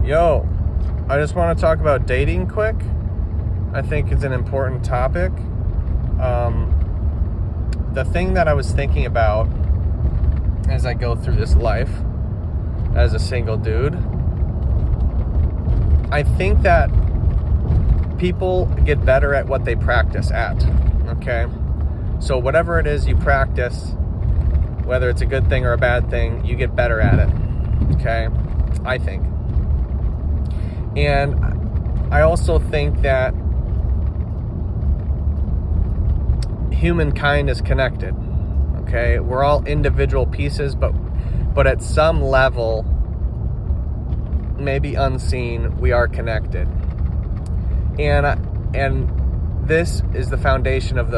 Yo, I just want to talk about dating quick. I think it's an important topic. The thing that I was thinking about as I go through this life as a single dude, I think that people get better at what they practice at, okay? So whatever it is you practice, whether it's a good thing or a bad thing, you get better at it, okay? I think. And I also think that humankind is connected, okay? We're all individual pieces, but at some level, maybe unseen, we are connected. And this is the foundation of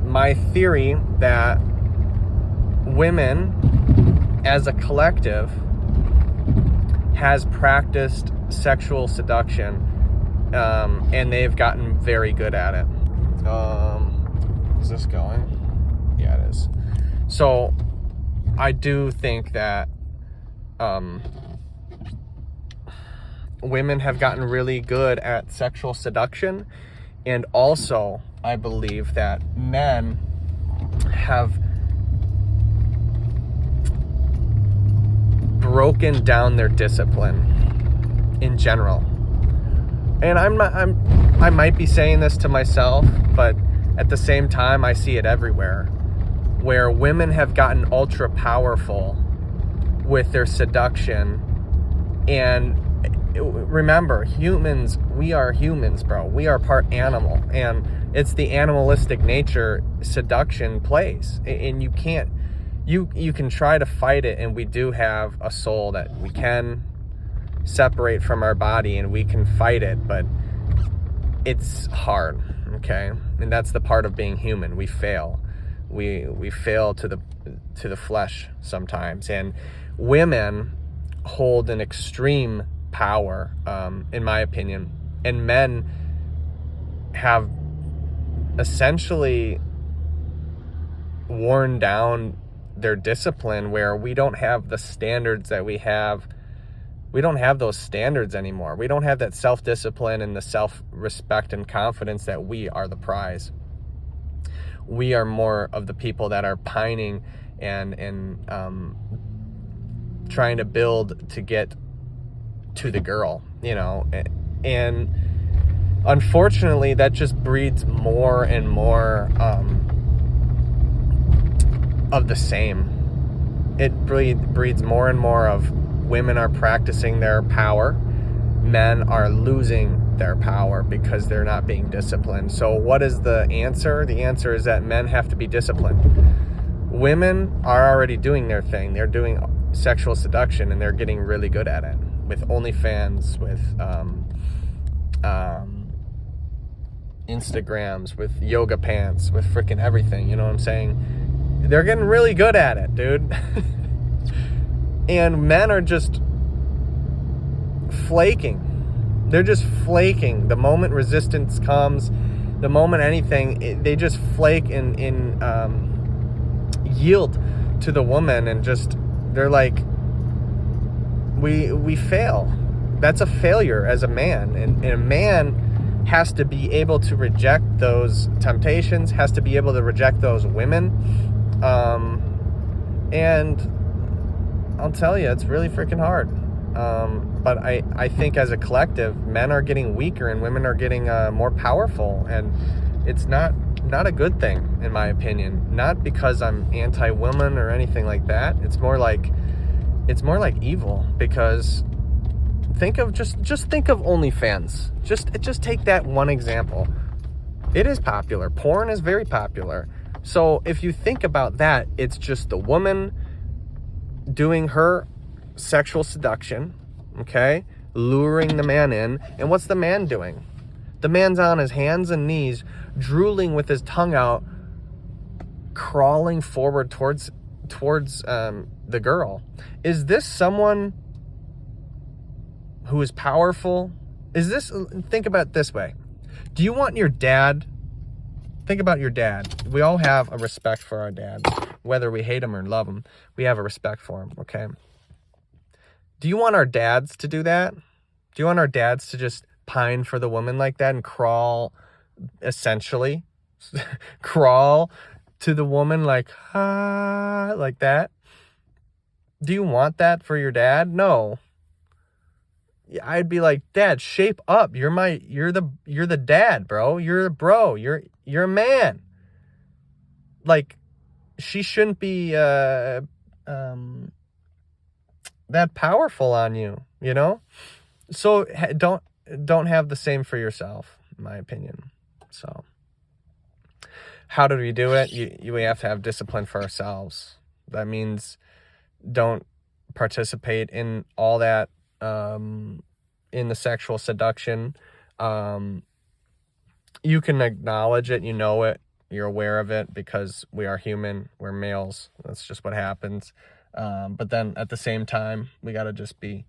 my theory that women as a collective has practiced sexual seduction, and they've gotten very good at it. Is this going? Yeah, it is. So I do think that women have gotten really good at sexual seduction, and also I believe that men have broken down their discipline in general. And I might be saying this to myself, but at the same time I see it everywhere, where women have gotten ultra powerful with their seduction. And remember, humans, we are humans, bro. We are part animal, and it's the animalistic nature seduction plays, and you can't, you can try to fight it, and we do have a soul that we can separate from our body, and we can fight it, but it's hard, okay? And that's the part of being human. We fail. We fail to the flesh sometimes, and women hold an extreme power, in my opinion, and men have essentially worn down their discipline, where we don't have the standards that we have. We don't have those standards anymore. We don't have that self-discipline and the self-respect and confidence that we are the prize. We are more of the people that are pining and trying to build to get to the girl, and unfortunately that just breeds more and more of the same. It breeds more and more of women are practicing their power, men are losing their power because they're not being disciplined. So what is the answer? The answer is that men have to be disciplined. Women are already doing their thing. They're doing sexual seduction, and they're getting really good at it with OnlyFans, with Instagrams, with yoga pants, with freaking everything. You know what I'm saying? They're getting really good at it, dude. And men are just flaking. They're just flaking. The moment resistance comes, the moment anything, they just flake and yield to the woman, and just, they're like, we fail. That's a failure as a man. And a man has to be able to reject those temptations, has to be able to reject those women. And I'll tell you, it's really freaking hard. But I think as a collective, men are getting weaker and women are getting more powerful. And it's not a good thing, in my opinion. Not because I'm anti-woman or anything like that. It's more like evil, because think of just think of OnlyFans. Just take that one example. It is popular. Porn is very popular. So if you think about that, it's just the woman doing her sexual seduction, okay, luring the man in. And what's the man doing? The man's on his hands and knees, drooling with his tongue out, crawling forward towards the girl. Is this someone who is powerful? Think about it this way. Do you want your dad? Think about your dad. We all have a respect for our dads. Whether we hate them or love them, we have a respect for them, okay? Do you want our dads to do that? Do you want our dads to just pine for the woman like that and crawl, essentially, crawl to the woman like that? Do you want that for your dad? No. I'd be like, Dad, shape up. You're the dad, bro. You're a bro. You're a man. Like, she shouldn't be that powerful on you, you know? So don't have the same for yourself, in my opinion. So how do we do it? We have to have discipline for ourselves. That means don't participate in all that, in the sexual seduction. You can acknowledge it, you know it, you're aware of it, because we are human, we're males, that's just what happens. But then at the same time, we got to just be,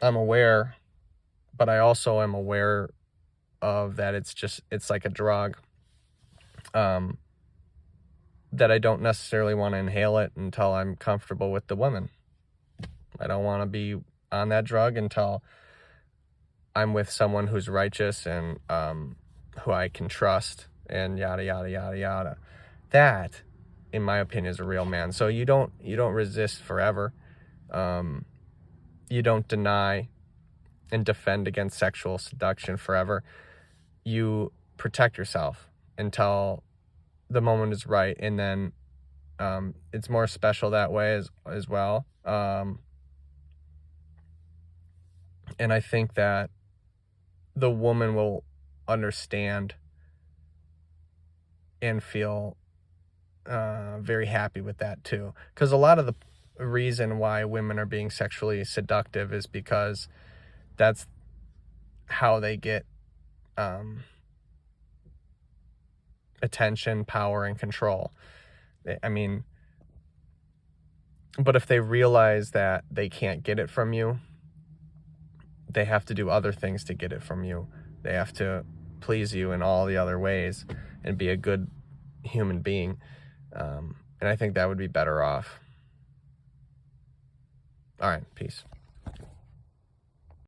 I'm aware, but I also am aware of that it's like a drug, that I don't necessarily want to inhale it until I'm comfortable with the woman. I don't want to be on that drug until I'm with someone who's righteous and who I can trust, and yada yada yada yada. That, in my opinion, is a real man. So you don't resist forever. You don't deny and defend against sexual seduction forever. You protect yourself until the moment is right, and then it's more special that way as well. And I think that the woman will understand and feel very happy with that too. Because a lot of the reason why women are being sexually seductive is because that's how they get attention, power, and control. I mean, but if they realize that they can't get it from you, they have to do other things to get it from you. They have to please you in all the other ways and be a good human being. And I think that would be better off. All right, peace.